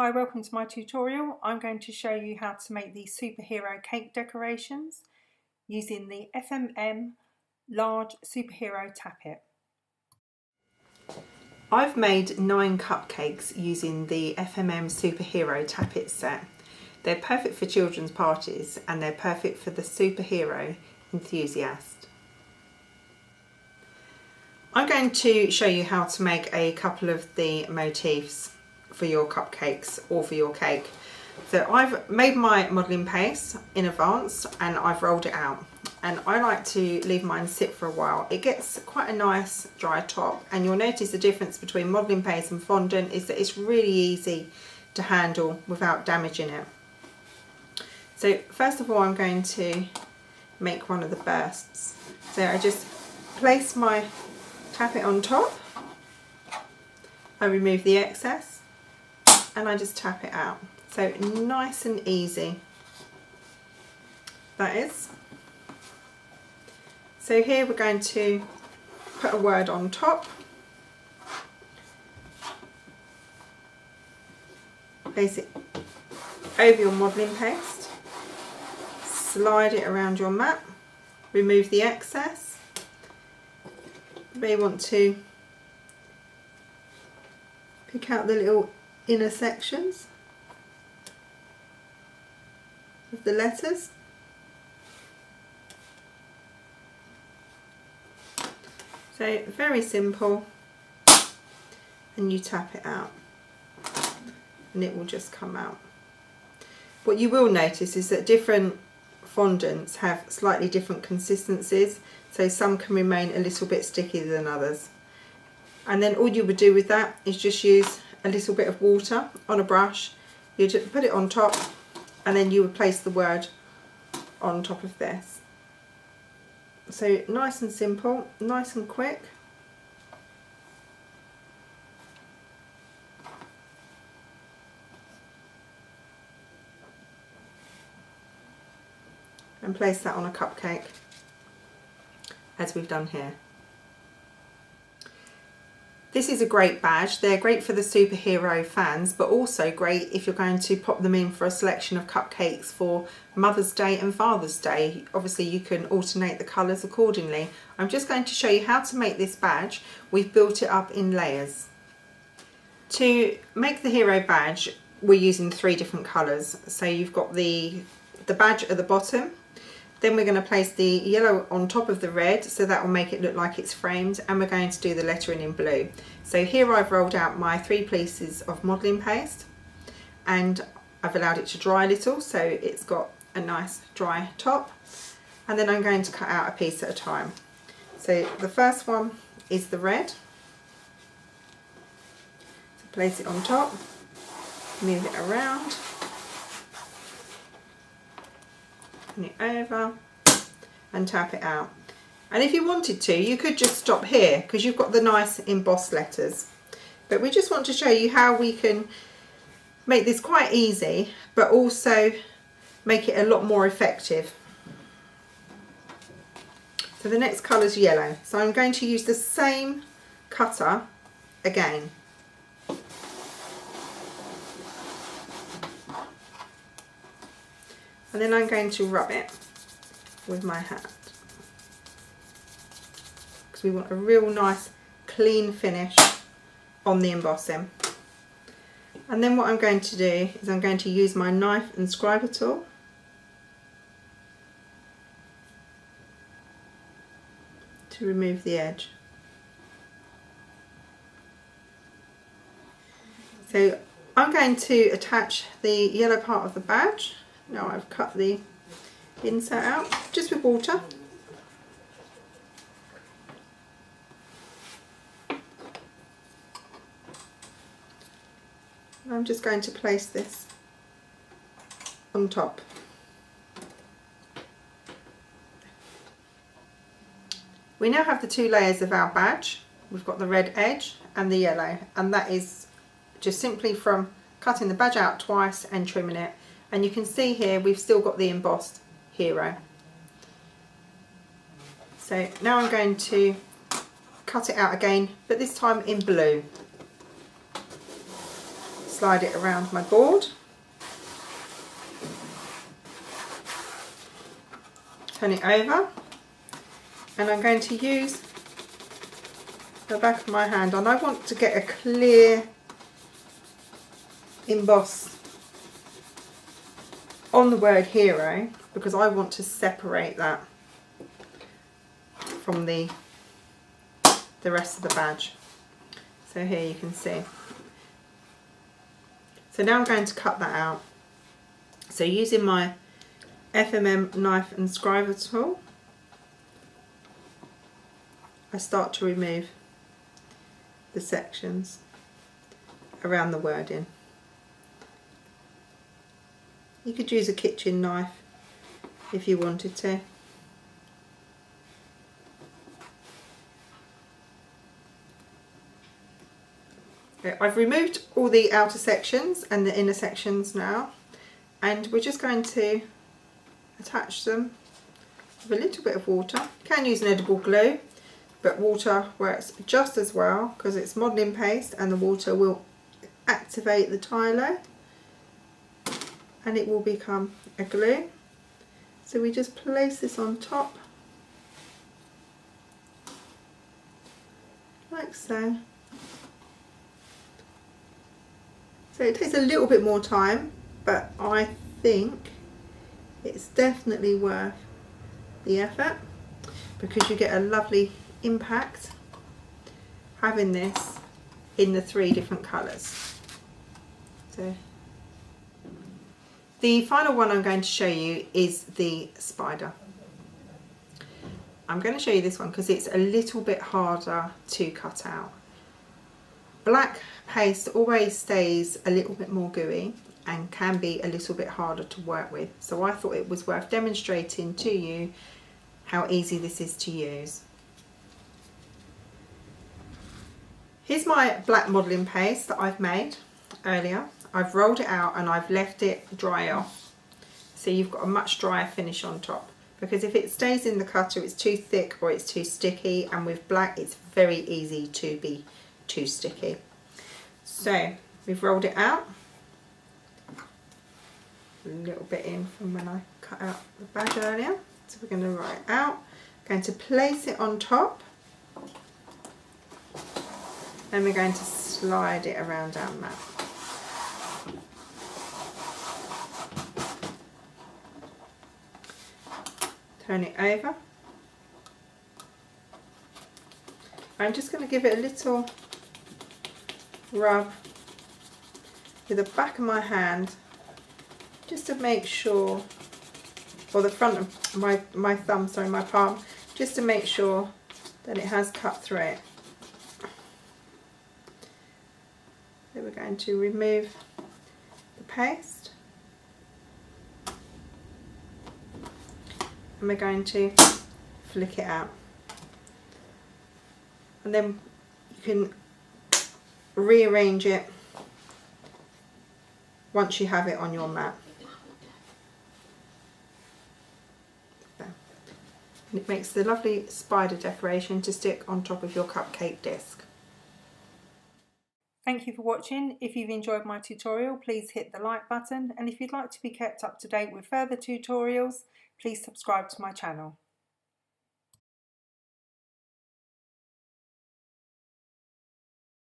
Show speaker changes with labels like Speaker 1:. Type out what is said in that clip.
Speaker 1: Hi, welcome to my tutorial. I'm going to show you how to make these superhero cake decorations using the FMM Large Superhero Tappit. I've made 9 cupcakes using the FMM Superhero Tappit set. They're perfect for children's parties and they're perfect for the superhero enthusiast. I'm going to show you how to make a couple of the motifs for your cupcakes or for your cake. So I've made my modelling paste in advance and I've rolled it out, and I like to leave mine sit for a while. It gets quite a nice dry top, and you'll notice the difference between modelling paste and fondant is that it's really easy to handle without damaging it. So first of all, I'm going to make one of the bursts. So I just place my tappet on top, I remove the excess and I just tap it out. So nice and easy that is. So here we're going to put a word on top, place it over your modelling paste, slide it around your mat, remove the excess. You may want to pick out the little inner sections of the letters. So very simple, and you tap it out and it will just come out. What you will notice is that different fondants have slightly different consistencies, so some can remain a little bit stickier than others. And then all you would do with that is just use a little bit of water on a brush. You'd put it on top and then you would place the word on top of this. So nice and simple, nice and quick. And place that on a cupcake as we've done here. This is a great badge. They're great for the superhero fans, but also great if you're going to pop them in for a selection of cupcakes for Mother's Day and Father's Day. Obviously you can alternate the colours accordingly. I'm just going to show you how to make this badge. We've built it up in layers. To make the hero badge, we're using 3 different colours. So you've got the badge at the bottom. Then we're going to place the yellow on top of the red, so that will make it look like it's framed, and we're going to do the lettering in blue. So here I've rolled out my 3 pieces of modelling paste and I've allowed it to dry a little, so it's got a nice dry top, and then I'm going to cut out a piece at a time. So the first one is the red. So place it on top, move it around, turn it over and tap it out. And if you wanted to, you could just stop here because you've got the nice embossed letters. But we just want to show you how we can make this quite easy, but also make it a lot more effective. So the next colour is yellow. So I'm going to use the same cutter again. And then I'm going to rub it with my hand because we want a real nice clean finish on the embossing. And then what I'm going to do is I'm going to use my knife and scriber tool to remove the edge. So I'm going to attach the yellow part of the badge. Now I've cut the insert out just with water. And I'm just going to place this on top. We now have the 2 layers of our badge. We've got the red edge and the yellow, and that is just simply from cutting the badge out twice and trimming it. And you can see here we've still got the embossed hero. So now I'm going to cut it out again, but this time in blue. slide it around my board. Turn it over, and I'm going to use the back of my hand, and I want to get a clear emboss on the word hero because I want to separate that from the rest of the badge. So here you can see. So now I'm going to cut that out. So using my FMM knife and scriber tool, I start to remove the sections around the wording. You could use a kitchen knife if you wanted to. I've removed all the outer sections and the inner sections now, and we're just going to attach them with a little bit of water. You can use an edible glue, but water works just as well because it's modelling paste and the water will activate the Tylo and it will become a glue. So we just place this on top like so. So it takes a little bit more time, but I think it's definitely worth the effort because you get a lovely impact having this in the 3 different colours. So the final one I'm going to show you is the spider. I'm going to show you this one because it's a little bit harder to cut out. Black paste always stays a little bit more gooey and can be a little bit harder to work with, so I thought it was worth demonstrating to you how easy this is to use. Here's my black modelling paste that I've made earlier. I've rolled it out and I've left it dry off, so you've got a much drier finish on top, because if it stays in the cutter it's too thick or it's too sticky, and with black it's very easy to be too sticky. So we've rolled it out, a little bit in from when I cut out the badge earlier. So we're going to roll it out, going to place it on top, and we're going to slide it around our mat. Turn it over. I'm just going to give it a little rub with the back of my hand just to make sure, or the front of my thumb, sorry, my palm, just to make sure that it has cut through it. So we're going to remove the paste and we're going to flick it out, and then you can rearrange it once you have it on your mat. And it makes the lovely spider decoration to stick on top of your cupcake disc. Thank you for watching. If you've enjoyed my tutorial, please hit the like button, and if you'd like to be kept up to date with further tutorials, please subscribe to my channel.